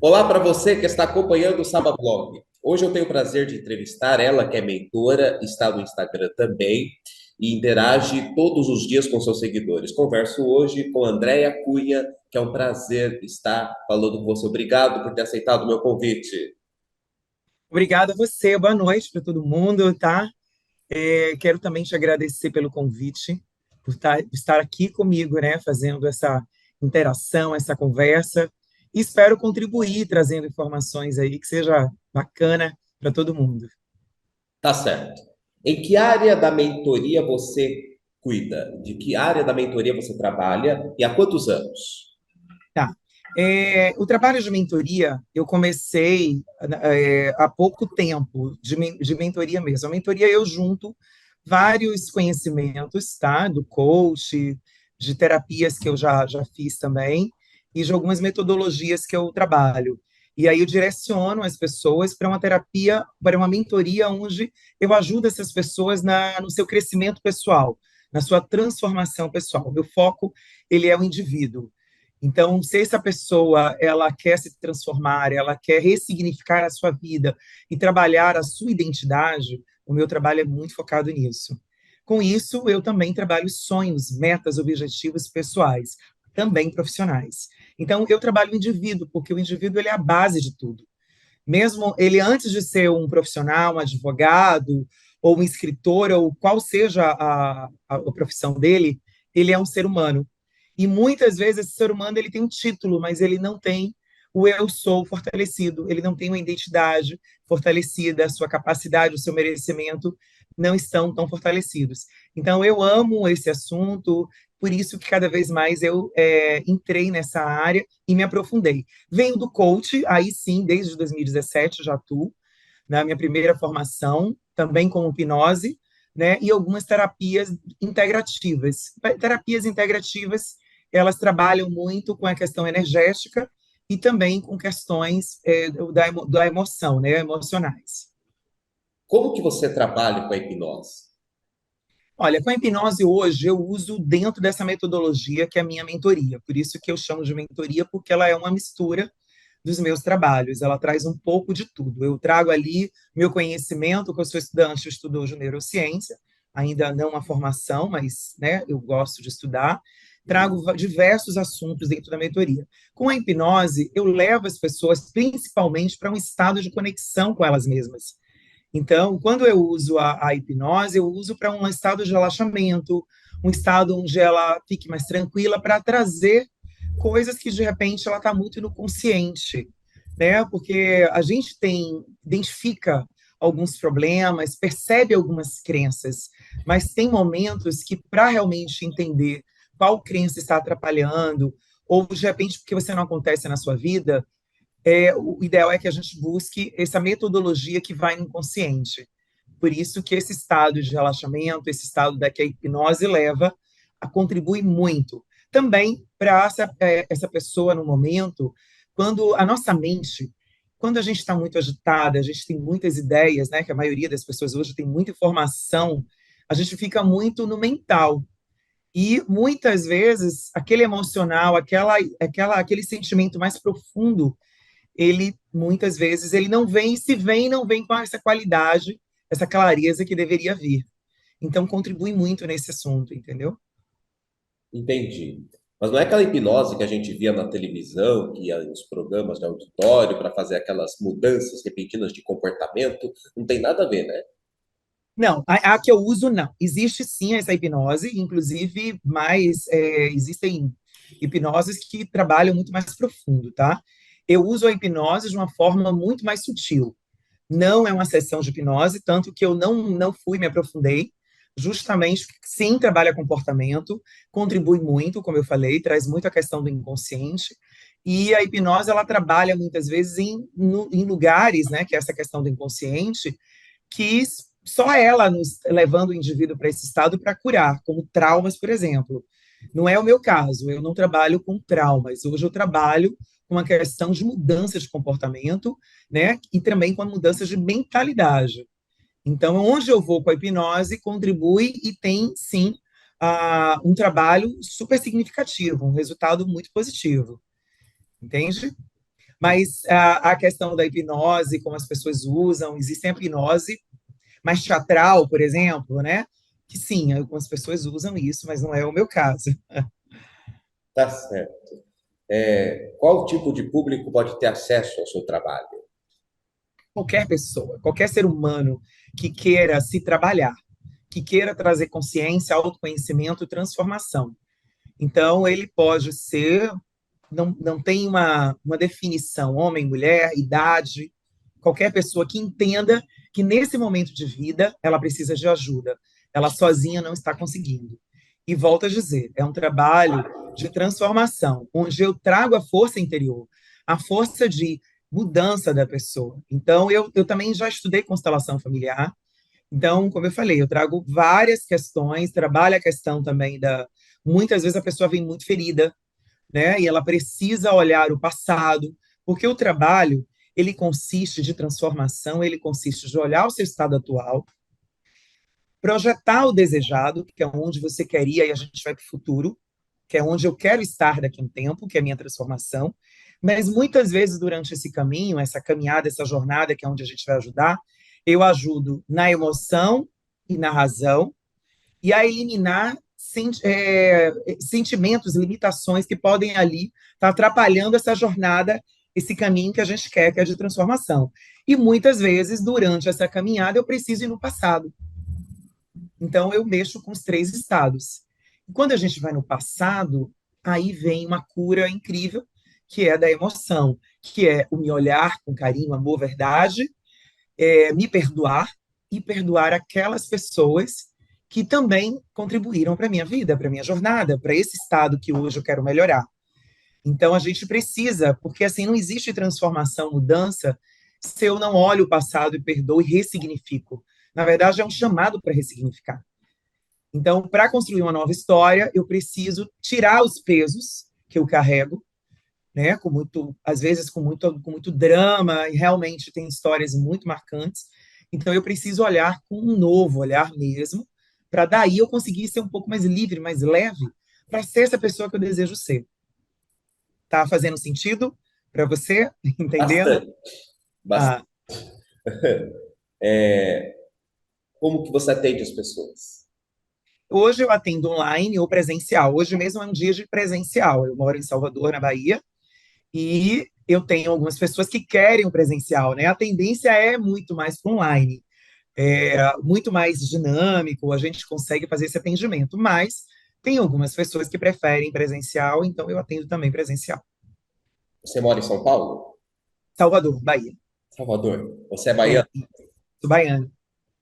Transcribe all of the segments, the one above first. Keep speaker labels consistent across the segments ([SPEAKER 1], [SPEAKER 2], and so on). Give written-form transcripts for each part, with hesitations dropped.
[SPEAKER 1] Olá para você que está acompanhando o Saba Blog. Hoje eu tenho o prazer de entrevistar ela, que é mentora, está no Instagram também e interage todos os dias com seus seguidores. Converso hoje com Andréia Cunha, que é um prazer estar falando com você. Obrigado por ter aceitado o meu convite.
[SPEAKER 2] Obrigada a você, boa noite para todo mundo, tá? Quero também te agradecer pelo convite, por estar aqui comigo, né, fazendo essa interação, essa conversa, e espero contribuir, trazendo informações aí que seja bacana para todo mundo.
[SPEAKER 1] Tá certo. Em que área da mentoria você cuida? De que área da mentoria você trabalha e há quantos anos?
[SPEAKER 2] Tá. O trabalho de mentoria, eu comecei há pouco tempo, de mentoria mesmo. A mentoria eu junto vários conhecimentos, tá? Do coach, de terapias que eu já fiz também, e de algumas metodologias que eu trabalho. E aí eu direciono as pessoas para uma terapia, para uma mentoria onde eu ajudo essas pessoas no seu crescimento pessoal, na sua transformação pessoal. O meu foco, ele é o indivíduo. Então, se essa pessoa ela quer se transformar, ela quer ressignificar a sua vida e trabalhar a sua identidade, o meu trabalho é muito focado nisso. Com isso, eu também trabalho sonhos, metas, objetivos pessoais, também profissionais. Então, eu trabalho o indivíduo, porque o indivíduo ele é a base de tudo. Mesmo ele, antes de ser um profissional, um advogado, ou um escritor, ou qual seja a profissão dele, ele é um ser humano. E muitas vezes esse ser humano ele tem um título, mas ele não tem o eu sou fortalecido, ele não tem uma identidade fortalecida, a sua capacidade, o seu merecimento não estão tão fortalecidos. Então eu amo esse assunto, por isso que cada vez mais eu entrei nessa área e me aprofundei. Venho do coach, aí sim, desde 2017 eu já atuo, na minha primeira formação, também com hipnose, né, e algumas terapias integrativas. Terapias integrativas, elas trabalham muito com a questão energética e também com questões da emoção, né, emocionais.
[SPEAKER 1] Como que você trabalha com a hipnose?
[SPEAKER 2] Olha, com a hipnose hoje eu uso dentro dessa metodologia que é a minha mentoria. Por isso que eu chamo de mentoria, porque ela é uma mistura dos meus trabalhos. Ela traz um pouco de tudo. Eu trago ali meu conhecimento, que eu sou estudante, eu estudo hoje neurociência, ainda não uma formação, mas né, eu gosto de estudar. Trago diversos assuntos dentro da mentoria. Com a hipnose, eu levo as pessoas principalmente para um estado de conexão com elas mesmas. Então, quando eu uso a hipnose, eu uso para um estado de relaxamento, um estado onde ela fique mais tranquila para trazer coisas que de repente ela está muito no consciente, né? Porque a gente identifica alguns problemas, percebe algumas crenças, mas tem momentos que para realmente entender qual crença está atrapalhando, ou de repente porque você não acontece na sua vida, o ideal é que a gente busque essa metodologia que vai no inconsciente. Por isso que esse estado de relaxamento, esse estado da que a hipnose leva, contribui muito. Também para essa pessoa no momento, quando a nossa mente, quando a gente está muito agitada, a gente tem muitas ideias, né, que a maioria das pessoas hoje tem muita informação, a gente fica muito no mental. E muitas vezes aquele emocional, aquele sentimento mais profundo ele muitas vezes ele não vem, e se vem, não vem com essa qualidade, essa clareza que deveria vir. Então contribui muito nesse assunto, entendeu?
[SPEAKER 1] Entendi. Mas não é aquela hipnose que a gente via na televisão, que ia nos programas de auditório para fazer aquelas mudanças repentinas de comportamento. Não tem nada a ver, né?
[SPEAKER 2] Não, a que eu uso não. Existe sim essa hipnose, inclusive, mas existem hipnoses que trabalham muito mais profundo, tá? Eu uso a hipnose de uma forma muito mais sutil. Não é uma sessão de hipnose, tanto que eu não fui, me aprofundei, justamente porque sim, trabalha comportamento, contribui muito, como eu falei, traz muito a questão do inconsciente, e a hipnose, ela trabalha muitas vezes em lugares, né, que é essa questão do inconsciente, que só ela nos levando o indivíduo para esse estado para curar, como traumas, por exemplo. Não é o meu caso, eu não trabalho com traumas. Hoje eu trabalho com uma questão de mudança de comportamento, né? E também com a mudança de mentalidade. Então, onde eu vou com a hipnose, contribui e tem, sim, um trabalho super significativo, um resultado muito positivo. Entende? Mas a questão da hipnose, como as pessoas usam, existe a hipnose mais teatral, por exemplo, né? Que sim, algumas pessoas usam isso, mas não é o meu caso.
[SPEAKER 1] Tá certo. Qual tipo de público pode ter acesso ao seu trabalho?
[SPEAKER 2] Qualquer pessoa, qualquer ser humano que queira se trabalhar, que queira trazer consciência, autoconhecimento e transformação. Então, ele pode ser, não tem uma definição, homem, mulher, idade, qualquer pessoa que entenda que nesse momento de vida ela precisa de ajuda, ela sozinha não está conseguindo. E volto a dizer, é um trabalho de transformação, onde eu trago a força interior, a força de mudança da pessoa. Então, eu também já estudei constelação familiar, então, como eu falei, eu trago várias questões, trabalho a questão também da. Muitas vezes a pessoa vem muito ferida, né? E ela precisa olhar o passado, porque o trabalho, ele consiste de transformação, ele consiste de olhar o seu estado atual, projetar o desejado, que é onde você quer ir, aí a gente vai para o futuro, que é onde eu quero estar daqui a um tempo, que é a minha transformação. Mas muitas vezes durante esse caminho, essa caminhada, essa jornada, que é onde a gente vai ajudar, eu ajudo na emoção e na razão, e a eliminar sentimentos, limitações que podem ali estar atrapalhando essa jornada, esse caminho que a gente quer, que é de transformação. E muitas vezes, durante essa caminhada, eu preciso ir no passado. Então, eu mexo com os três estados. E quando a gente vai no passado, aí vem uma cura incrível, que é da emoção, que é o me olhar com carinho, amor, verdade, me perdoar e perdoar aquelas pessoas que também contribuíram para a minha vida, para a minha jornada, para esse estado que hoje eu quero melhorar. Então, a gente precisa, porque assim, não existe transformação, mudança, se eu não olho o passado e perdoo e ressignifico. Na verdade, é um chamado para ressignificar. Então, para construir uma nova história, eu preciso tirar os pesos que eu carrego, né, com muito, às vezes com muito drama, e realmente tem histórias muito marcantes. Então, eu preciso olhar com um novo olhar mesmo, para daí eu conseguir ser um pouco mais livre, mais leve, para ser essa pessoa que eu desejo ser. Tá fazendo sentido para você? Entendendo?
[SPEAKER 1] Bastante, bastante.
[SPEAKER 2] Ah,
[SPEAKER 1] Como que você atende as pessoas?
[SPEAKER 2] hoje eu atendo online ou presencial. Hoje mesmo é um dia de presencial. Eu moro em Salvador, na Bahia, e eu tenho algumas pessoas que querem o presencial, né? A tendência é muito mais para online, muito mais dinâmico, a gente consegue fazer esse atendimento, mas tem algumas pessoas que preferem presencial, então eu atendo também presencial.
[SPEAKER 1] Você mora em São Paulo?
[SPEAKER 2] Salvador, Bahia.
[SPEAKER 1] Salvador. Você é
[SPEAKER 2] É,
[SPEAKER 1] baiano?
[SPEAKER 2] sou baiana.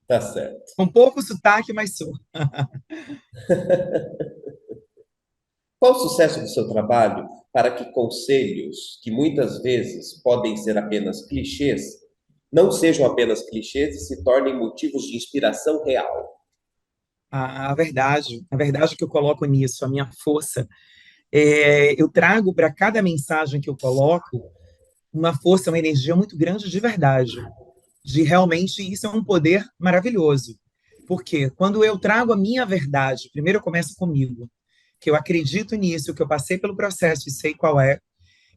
[SPEAKER 1] Tá certo.
[SPEAKER 2] Com pouco sotaque, mas sou.
[SPEAKER 1] Qual o sucesso do seu trabalho para que conselhos, que muitas vezes podem ser apenas clichês, não sejam apenas clichês e se tornem motivos de inspiração real?
[SPEAKER 2] A verdade que eu coloco nisso, a minha força, eu trago para cada mensagem que eu coloco uma força, uma energia muito grande de verdade, de realmente isso é um poder maravilhoso. Porque quando eu trago a minha verdade, primeiro eu começo comigo, que eu acredito nisso, que eu passei pelo processo e sei qual é,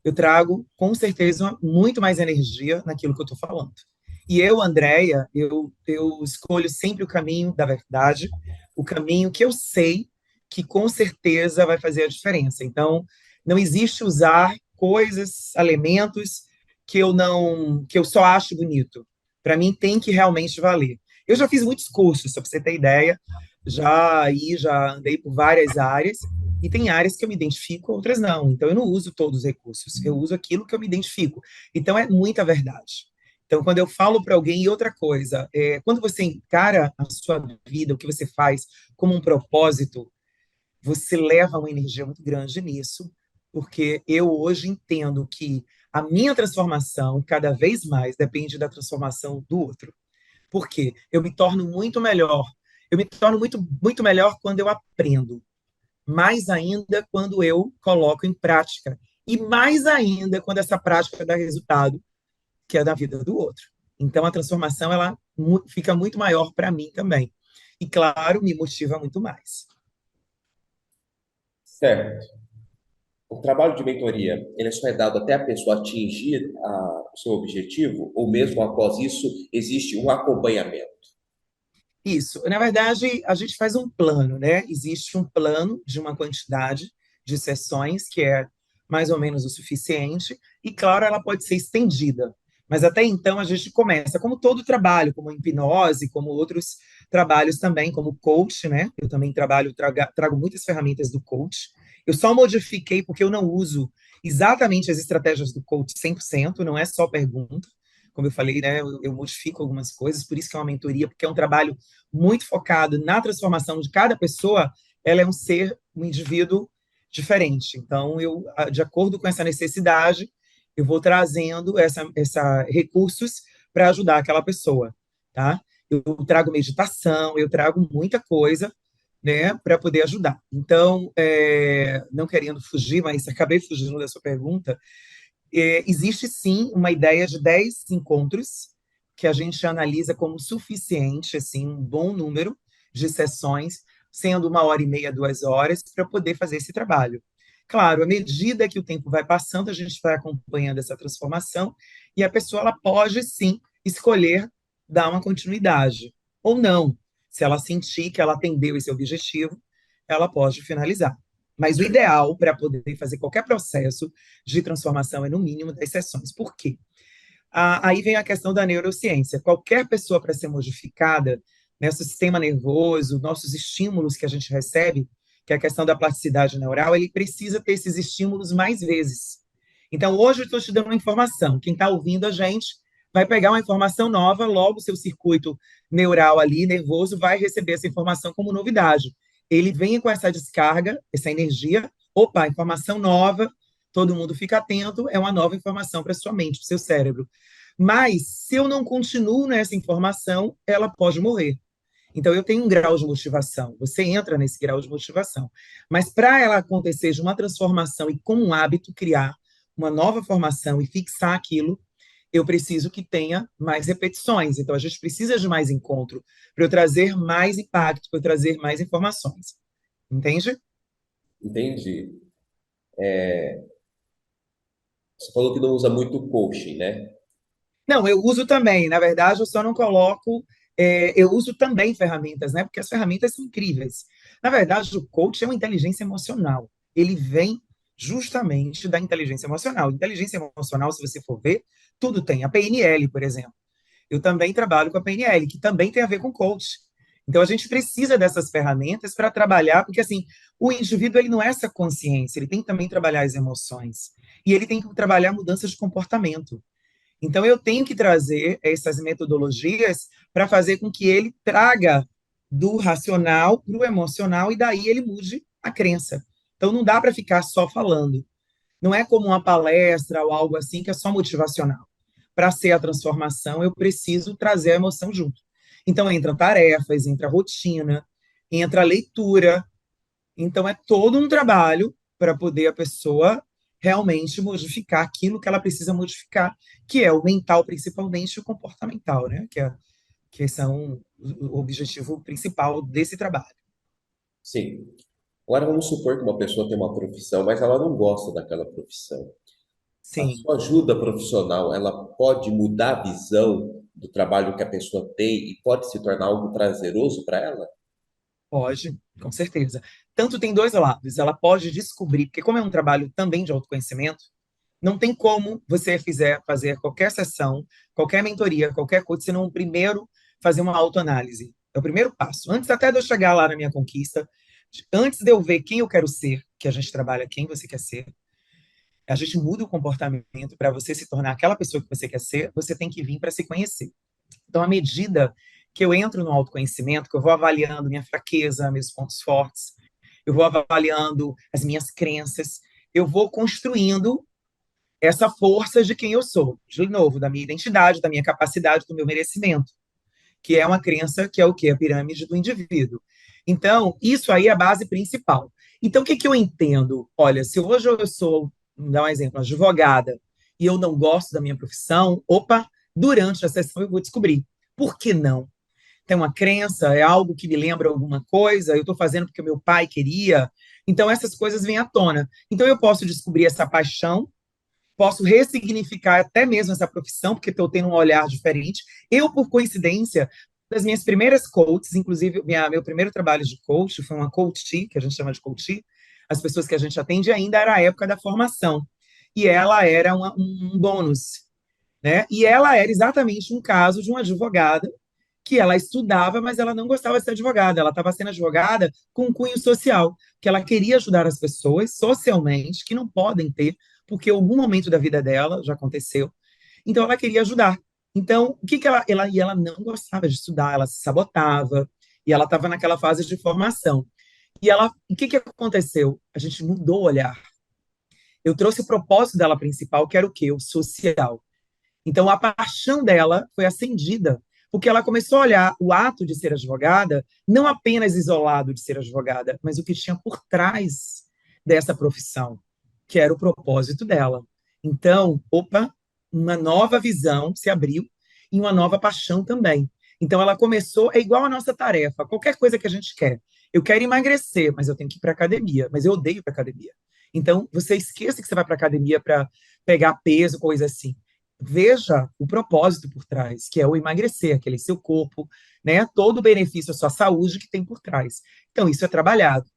[SPEAKER 2] eu trago com certeza muito mais energia naquilo que eu estou falando. E eu, Andréia, eu escolho sempre o caminho da verdade, o caminho que eu sei que com certeza vai fazer a diferença. Então, não existe usar coisas, elementos que eu só acho bonito. Para mim tem que realmente valer. Eu já fiz muitos cursos, só para você ter ideia, já andei por várias áreas e tem áreas que eu me identifico, outras não. Então, eu não uso todos os recursos, eu uso aquilo que eu me identifico. Então, é muita verdade. Então, quando eu falo para alguém, e outra coisa, quando você encara a sua vida, o que você faz como um propósito, você leva uma energia muito grande nisso, porque eu hoje entendo que a minha transformação, cada vez mais, depende da transformação do outro. Por quê? Eu me torno muito melhor. Eu me torno muito melhor quando eu aprendo mais ainda quando eu coloco em prática, e mais ainda quando essa prática dá resultado, que é da vida do outro. Então, a transformação ela fica muito maior para mim também. E, claro, me motiva muito mais.
[SPEAKER 1] Certo. O trabalho de mentoria, ele só é dado até a pessoa atingir o seu objetivo, ou mesmo após isso, existe um acompanhamento?
[SPEAKER 2] Isso. Na verdade, a gente faz um plano, né? Existe um plano de uma quantidade de sessões que é mais ou menos o suficiente, e claro, ela pode ser estendida. Mas até então a gente começa, como todo trabalho, como hipnose, como outros trabalhos também, como coach, né? Eu também trago muitas ferramentas do coach. Eu só modifiquei porque eu não uso exatamente as estratégias do coach 100%, não é só pergunta. Como eu falei, né, eu modifico algumas coisas, por isso que é uma mentoria, porque é um trabalho muito focado na transformação de cada pessoa. Ela é um ser, um indivíduo diferente. Então, eu, de acordo com essa necessidade, eu vou trazendo essa recursos para ajudar aquela pessoa, tá? Eu trago meditação, eu trago muita coisa, né, para poder ajudar. Então, não querendo fugir, mas acabei fugindo da sua pergunta, existe sim uma ideia de 10 encontros que a gente analisa como suficiente, assim, um bom número de sessões, sendo 1 hora e meia, 2 horas, para poder fazer esse trabalho. Claro, à medida que o tempo vai passando, a gente vai acompanhando essa transformação e a pessoa ela pode sim escolher dar uma continuidade ou não. Se ela sentir que ela atendeu esse objetivo, ela pode finalizar. Mas o ideal para poder fazer qualquer processo de transformação é no mínimo 10 sessões. Por quê? Aí vem a questão da neurociência. Qualquer pessoa para ser modificada, né, o sistema nervoso, nossos estímulos que a gente recebe, que é a questão da plasticidade neural, ele precisa ter esses estímulos mais vezes. Então, hoje eu estou te dando uma informação. Quem está ouvindo a gente vai pegar uma informação nova, logo o seu circuito neural ali, nervoso, vai receber essa informação como novidade. Ele vem com essa descarga, essa energia, opa, informação nova, todo mundo fica atento, é uma nova informação para sua mente, para o seu cérebro. Mas, se eu não continuo nessa informação, ela pode morrer. Então, eu tenho um grau de motivação, você entra nesse grau de motivação. Mas, para ela acontecer de uma transformação e, como um hábito, criar uma nova formação e fixar aquilo, eu preciso que tenha mais repetições. Então, a gente precisa de mais encontro para eu trazer mais impacto, para eu trazer mais informações. Entende?
[SPEAKER 1] Entendi. Você falou que não usa muito coaching, né?
[SPEAKER 2] Não, eu uso também. Na verdade, eu só não coloco. Eu uso também ferramentas, né? Porque as ferramentas são incríveis. Na verdade, o coach é uma inteligência emocional. Ele vem justamente da inteligência emocional. Inteligência emocional, se você for ver, tudo tem. A PNL, por exemplo. Eu também trabalho com a PNL, que também tem a ver com coach. Então, a gente precisa dessas ferramentas para trabalhar, porque assim, o indivíduo ele não é essa consciência, ele tem que também trabalhar as emoções. E ele tem que trabalhar mudanças de comportamento. Então, eu tenho que trazer essas metodologias para fazer com que ele traga do racional para o emocional e daí ele mude a crença. Então, não dá para ficar só falando. Não é como uma palestra ou algo assim que é só motivacional. Para ser a transformação, eu preciso trazer a emoção junto. Então, entra tarefas, entra rotina, entra leitura. Então, é todo um trabalho para poder a pessoa realmente modificar aquilo que ela precisa modificar, que é o mental, principalmente, e o comportamental, né? Que são o objetivo principal desse trabalho.
[SPEAKER 1] Sim. Agora vamos supor que uma pessoa tem uma profissão, mas ela não gosta daquela profissão. A
[SPEAKER 2] Sim,
[SPEAKER 1] sua ajuda profissional, ela pode mudar a visão do trabalho que a pessoa tem e pode se tornar algo prazeroso para ela?
[SPEAKER 2] pode, com certeza. Tanto tem dois lados. Ela pode descobrir, porque como é um trabalho também de autoconhecimento, não tem como você fazer qualquer sessão, qualquer mentoria, qualquer coisa, se não primeiro fazer uma autoanálise. É o primeiro passo. Antes até de eu chegar lá na minha conquista, antes de eu ver quem eu quero ser, que a gente trabalha quem você quer ser, a gente muda o comportamento para você se tornar aquela pessoa que você quer ser, você tem que vir para se conhecer. Então, à medida que eu entro no autoconhecimento, que eu vou avaliando minha fraqueza, meus pontos fortes, eu vou avaliando as minhas crenças, eu vou construindo essa força de quem eu sou, de novo, da minha identidade, da minha capacidade, do meu merecimento, que é uma crença que é o quê? A pirâmide do indivíduo. Então, isso aí é a base principal. Então, o que, que eu entendo? Olha, se hoje eu sou, vou dar um exemplo, advogada, e eu não gosto da minha profissão, opa, durante a sessão eu vou descobrir. Por que não? tem uma crença, é algo que me lembra alguma coisa, eu estou fazendo porque o meu pai queria. Então, essas coisas vêm à tona. Então, eu posso descobrir essa paixão, posso ressignificar até mesmo essa profissão, porque estou tendo um olhar diferente. Eu, por coincidência, das minhas primeiras coaches, inclusive meu primeiro trabalho de coach foi uma coachee, que a gente chama de coachee, as pessoas que a gente atende ainda era a época da formação, e ela era um bônus, né? E ela era exatamente um caso de uma advogada que ela estudava, mas ela não gostava de ser advogada, ela estava sendo advogada com um cunho social, que ela queria ajudar as pessoas socialmente, que não podem ter, porque em algum momento da vida dela já aconteceu, então ela queria ajudar. Então, o que que ela não gostava de estudar, ela se sabotava, e ela estava naquela fase de formação. O que que aconteceu? A gente mudou o olhar. Eu trouxe o propósito dela principal, que era o quê? O social. Então, a paixão dela foi acendida, porque ela começou a olhar o ato de ser advogada, não apenas isolado de ser advogada, mas o que tinha por trás dessa profissão, que era o propósito dela. Então, opa, uma nova visão se abriu e uma nova paixão também. Então, ela começou, é igual a nossa tarefa, qualquer coisa que a gente quer. Eu quero emagrecer, mas eu tenho que ir para academia, mas eu odeio ir para academia. Então, você esqueça que você vai para academia para pegar peso, coisa assim. Veja o propósito por trás, que é o emagrecer, aquele seu corpo, né? Todo o benefício à sua saúde que tem por trás. Então, isso é trabalhado.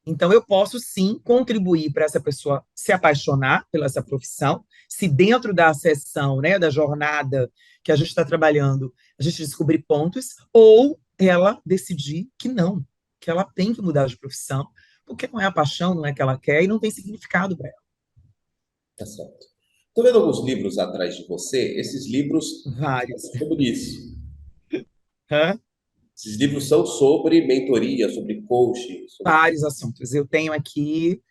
[SPEAKER 2] Então, eu posso sim contribuir para essa pessoa se apaixonar pela essa profissão, se dentro da sessão, né, da jornada que a gente está trabalhando, a gente descobrir pontos, ou ela decidir que não, que ela tem que mudar de profissão, porque não é a paixão, não é que ela quer e não tem significado para ela.
[SPEAKER 1] Tá certo. Estou vendo alguns livros atrás de você. Esses livros
[SPEAKER 2] Vários.
[SPEAKER 1] são sobre isso.
[SPEAKER 2] Hã?
[SPEAKER 1] Esses livros são sobre mentoria, sobre coaching, sobre...
[SPEAKER 2] Vários assuntos. Eu tenho aqui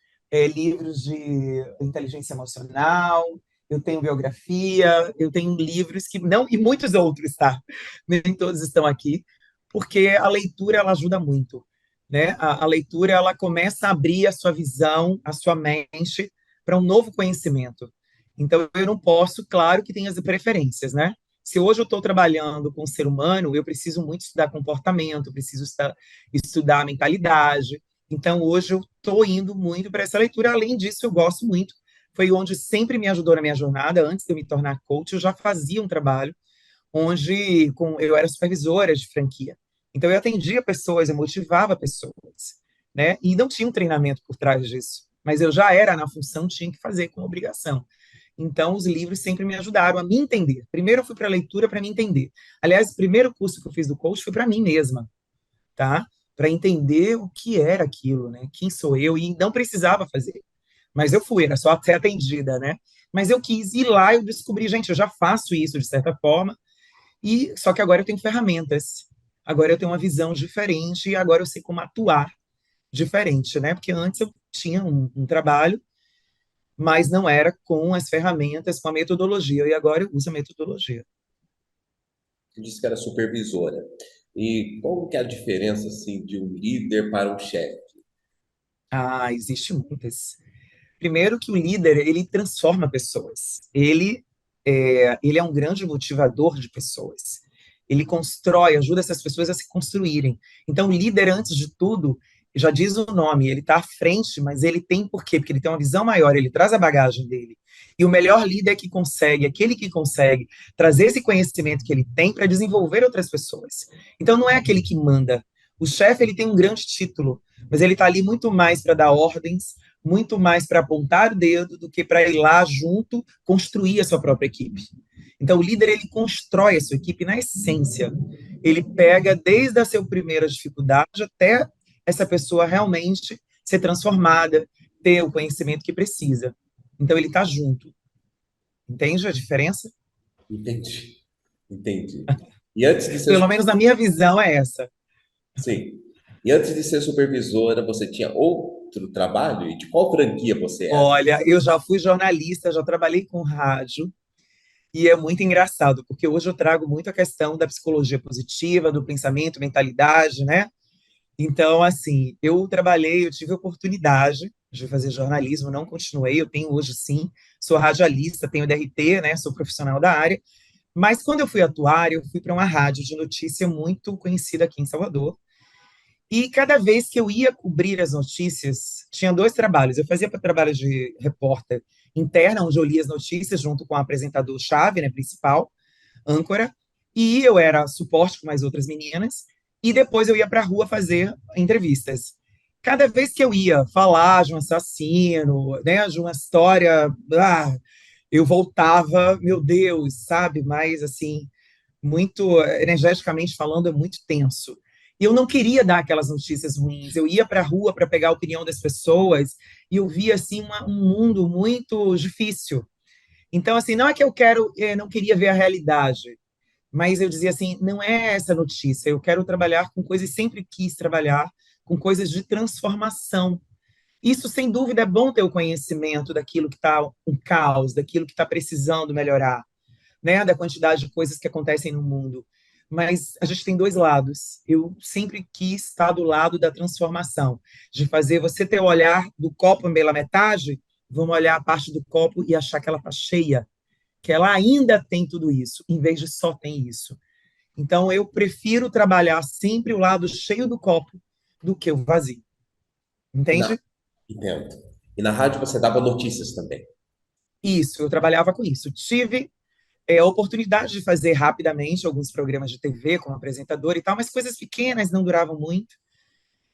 [SPEAKER 2] livros de inteligência emocional, eu tenho biografia, eu tenho livros que não, e muitos outros, tá? Nem todos estão aqui, porque a leitura ela ajuda muito, né? A leitura ela começa a abrir a sua visão, a sua mente para um novo conhecimento. Então eu não posso, claro que tem as preferências, né? Se hoje eu estou trabalhando com o ser humano, eu preciso muito estudar comportamento, preciso estudar a mentalidade. Então, hoje eu estou indo muito para essa leitura. Além disso, eu gosto muito. Foi onde sempre me ajudou na minha jornada. Antes de eu me tornar coach, eu já fazia um trabalho onde eu era supervisora de franquia. Então, eu atendia pessoas, eu motivava pessoas, né? E não tinha um treinamento por trás disso. Mas eu já era na função, tinha que fazer com obrigação. Então, os livros sempre me ajudaram a me entender. Primeiro, eu fui para a leitura para me entender. Aliás, o primeiro curso que eu fiz do coach foi para mim mesma, tá? Para entender o que era aquilo, né? Quem sou eu? E não precisava fazer. Mas eu fui, era só ser atendida, né? Mas eu quis ir lá e eu descobri, gente, eu já faço isso de certa forma, e só que agora eu tenho ferramentas. Agora eu tenho uma visão diferente e agora eu sei como atuar diferente, né? Porque antes eu tinha um trabalho, mas não era com as ferramentas, com a metodologia, e agora eu uso a metodologia.
[SPEAKER 1] Você disse que era supervisora. E qual que é a diferença assim de um líder para um chefe?
[SPEAKER 2] Ah, existe muitas. Primeiro que o líder, ele transforma pessoas. Ele é um grande motivador de pessoas. Ele constrói, ajuda essas pessoas a se construírem. Então, o líder, antes de tudo, já diz o nome, ele está à frente, mas ele tem por quê? Porque ele tem uma visão maior, ele traz a bagagem dele. E o melhor líder que consegue, aquele que consegue trazer esse conhecimento que ele tem para desenvolver outras pessoas. Então, não é aquele que manda. O chefe, ele tem um grande título, mas ele está ali muito mais para dar ordens, muito mais para apontar o dedo do que para ir lá junto construir a sua própria equipe. Então, o líder, ele constrói a sua equipe na essência. Ele pega desde a sua primeira dificuldade até essa pessoa realmente ser transformada, ter o conhecimento que precisa. Então, ele está junto. Entende a diferença?
[SPEAKER 1] Entendi, entendi. E antes de ser,
[SPEAKER 2] Pelo menos na minha visão é essa.
[SPEAKER 1] sim. E antes de ser supervisora, você tinha outro trabalho? E de qual franquia você era?
[SPEAKER 2] Olha, eu já fui jornalista, já trabalhei com rádio, e é muito engraçado, porque hoje eu trago muito a questão da psicologia positiva, do pensamento, mentalidade, né? Então, assim, eu tive a oportunidade de fazer jornalismo, não continuei, eu tenho hoje sim, sou radialista, tenho DRT, né? Sou profissional da área, Mas quando eu fui atuar, eu fui para uma rádio de notícia muito conhecida aqui em Salvador. E cada vez que eu ia cobrir as notícias, tinha dois trabalhos. Eu fazia para trabalho de repórter interna, onde eu lia as notícias junto com o apresentador-chave, né, principal, âncora, e eu era suporte com mais outras meninas, e depois eu ia para a rua fazer entrevistas. Cada vez que eu ia falar de um assassino, né, de uma história, eu voltava, meu Deus, sabe? Mas, assim, muito, energeticamente falando, é muito tenso. E eu não queria dar aquelas notícias ruins. Eu ia para a rua para pegar a opinião das pessoas e eu via, assim, um mundo muito difícil. Então, assim, não é que eu não queria ver a realidade, mas eu dizia assim, não é essa notícia, eu quero trabalhar com coisas, sempre quis trabalhar com coisas de transformação. Isso, sem dúvida, é bom ter o conhecimento daquilo que está um caos, daquilo que está precisando melhorar, né, da quantidade de coisas que acontecem no mundo. Mas a gente tem dois lados. Eu sempre quis estar do lado da transformação, de fazer você ter o olhar do copo pela metade, vamos olhar a parte do copo e achar que ela está cheia, que ela ainda tem tudo isso, em vez de só tem isso. Então, eu prefiro trabalhar sempre o lado cheio do copo do que o vazio.
[SPEAKER 1] E na,
[SPEAKER 2] Entende?
[SPEAKER 1] entendo. E na rádio você dava notícias também.
[SPEAKER 2] Isso, eu trabalhava com isso. Tive a oportunidade de fazer rapidamente alguns programas de TV como apresentador e tal, mas coisas pequenas, não duravam muito.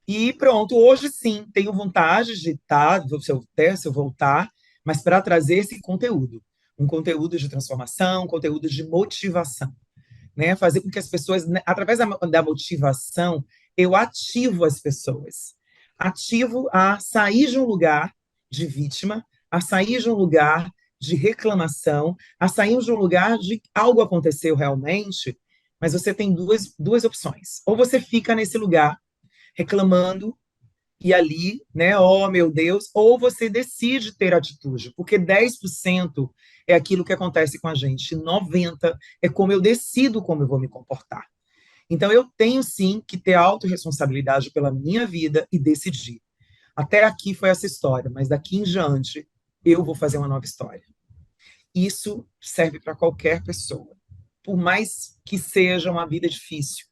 [SPEAKER 2] E pronto, hoje sim, tenho vontade de estar, se eu voltar, mas para trazer esse conteúdo. Um conteúdo de transformação, um conteúdo de motivação, né? Fazer com que as pessoas, né, através da motivação, eu ativo as pessoas. Ativo a sair de um lugar de vítima, a sair de um lugar de reclamação, a sair de um lugar de algo aconteceu realmente, mas você tem duas opções. Ou você fica nesse lugar reclamando e ali, né, oh meu Deus, ou você decide ter atitude, porque 10% é aquilo que acontece com a gente, 90% é como eu decido como eu vou me comportar. Então eu tenho sim que ter autorresponsabilidade pela minha vida e decidir. Até aqui foi essa história, mas daqui em diante eu vou fazer uma nova história. Isso serve para qualquer pessoa. Por mais que seja uma vida difícil,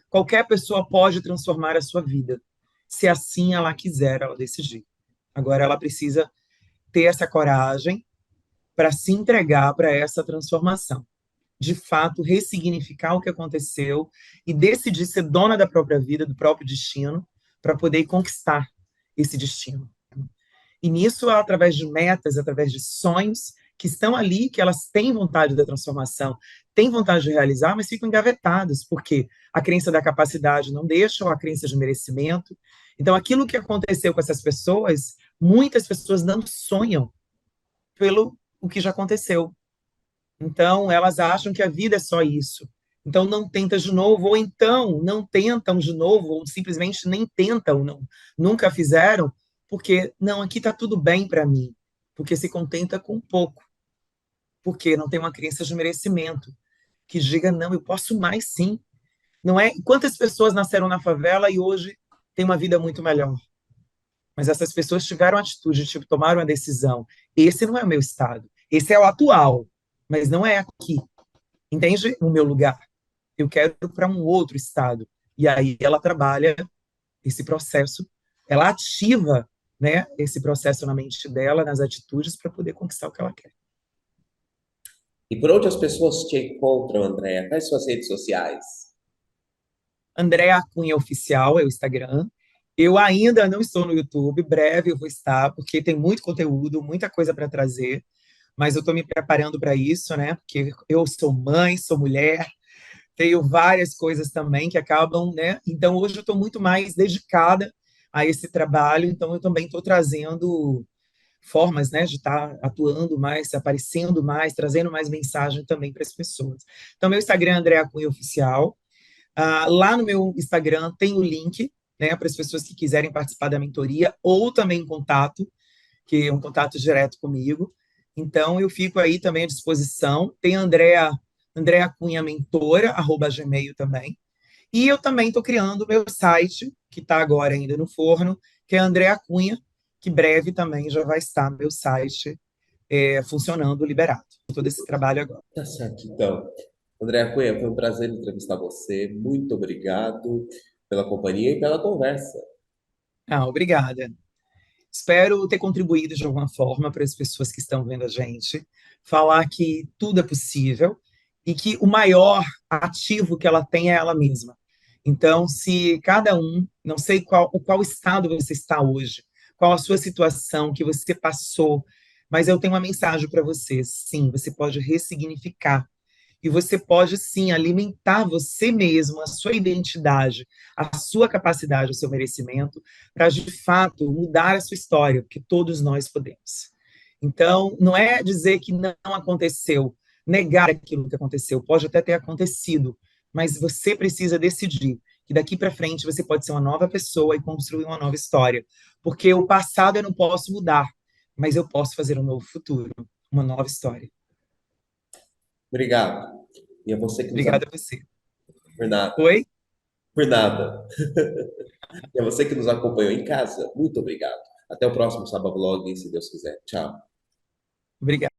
[SPEAKER 2] qualquer pessoa pode transformar a sua vida, se assim ela quiser, ela decidir. Agora ela precisa ter essa coragem para se entregar para essa transformação. De fato, ressignificar o que aconteceu e decidir ser dona da própria vida, do próprio destino, para poder conquistar esse destino. E nisso, através de metas, através de sonhos que estão ali, que elas têm vontade da transformação, têm vontade de realizar, mas ficam engavetados, porque a crença da capacidade não deixa, ou a crença de merecimento. Então, aquilo que aconteceu com essas pessoas, muitas pessoas não sonham pelo o que já aconteceu. Então, elas acham que a vida é só isso. Então, não tenta de novo, ou então não tentam de novo, ou simplesmente nem tentam, não, nunca fizeram, porque não, aqui está tudo bem para mim, porque se contenta com pouco, porque não tem uma crença de merecimento, que diga, não, eu posso mais sim. Não é? Quantas pessoas nasceram na favela e hoje têm uma vida muito melhor? Mas essas pessoas tiveram atitude, tipo, tomaram a decisão. Esse não é o meu estado, esse é o atual, mas não é aqui. Entende? O meu lugar. Eu quero para um outro estado. E aí ela trabalha esse processo, ela ativa, né, esse processo na mente dela, nas atitudes, para poder conquistar o que ela quer.
[SPEAKER 1] E por onde as pessoas te encontram, Andréa? Quais suas redes sociais?
[SPEAKER 2] Andréa Cunha Oficial é o Instagram. Eu ainda não estou no YouTube, breve eu vou estar, porque tem muito conteúdo, muita coisa para trazer, mas eu estou me preparando para isso, né? Porque eu sou mãe, sou mulher, tenho várias coisas também que acabam, né? Então, hoje eu estou muito mais dedicada a esse trabalho, então eu também estou trazendo formas, né, de estar atuando mais, aparecendo mais, trazendo mais mensagem também para as pessoas. Então, meu Instagram é Andréa Cunha Oficial. Lá no meu Instagram tem o link, né, para as pessoas que quiserem participar da mentoria ou também em contato, que é um contato direto comigo. Então, eu fico aí também à disposição. Tem a Andrea Cunha Mentora, @gmail também. E eu também estou criando o meu site, que está agora ainda no forno, que é Andrea Cunha, que breve também já vai estar meu site funcionando, liberado. Todo esse trabalho agora.
[SPEAKER 1] Tá certo, então. Andréa Cunha, foi um prazer entrevistar você. Muito obrigado pela companhia e pela conversa.
[SPEAKER 2] Ah, obrigada. Espero ter contribuído de alguma forma para as pessoas que estão vendo a gente, falar que tudo é possível e que o maior ativo que ela tem é ela mesma. Então, se cada um, não sei qual estado você está hoje, qual a sua situação que você passou, mas eu tenho uma mensagem para você. Sim, você pode ressignificar e você pode sim alimentar você mesmo, a sua identidade, a sua capacidade, o seu merecimento, para de fato mudar a sua história, porque todos nós podemos. Então, não é dizer que não aconteceu, negar aquilo que aconteceu, pode até ter acontecido, mas você precisa decidir que daqui para frente você pode ser uma nova pessoa e construir uma nova história, porque o passado eu não posso mudar, mas eu posso fazer um novo futuro, uma nova história.
[SPEAKER 1] Obrigado. E a você que nos
[SPEAKER 2] Obrigada
[SPEAKER 1] acompanhou.
[SPEAKER 2] a você.
[SPEAKER 1] Por nada.
[SPEAKER 2] Oi?
[SPEAKER 1] Por nada. E a você que nos acompanhou em casa, muito obrigado. Até o próximo Sabablog, se Deus quiser. Tchau.
[SPEAKER 2] Obrigada.